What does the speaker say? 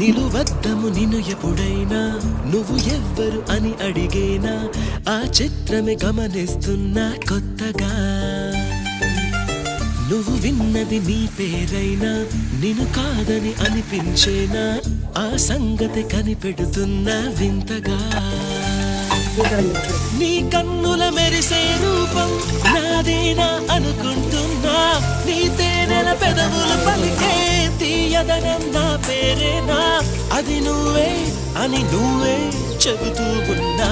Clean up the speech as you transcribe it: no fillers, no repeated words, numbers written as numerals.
నిలువద్దము నిన్ను ఎప్పుడైనా నువ్వు ఎవ్వరు అని అడిగేనా ఆ చిత్రమే గమనిస్తున్నా కొత్తగా నువ్వు విన్నది నీ పేరైనా నిన్ను కాదని అనిపించేనా ఆ సంగతి కనిపెడుతున్నా వింతగా నీ కన్నుల మెరిసే రూపం నాదేనా అనుకుంటున్నా నీ తేనెల పెదవులు పలికే తీయదనం నా పేరేనా అది నువ్వే అని నువ్వే చెబుతూ ఉన్నా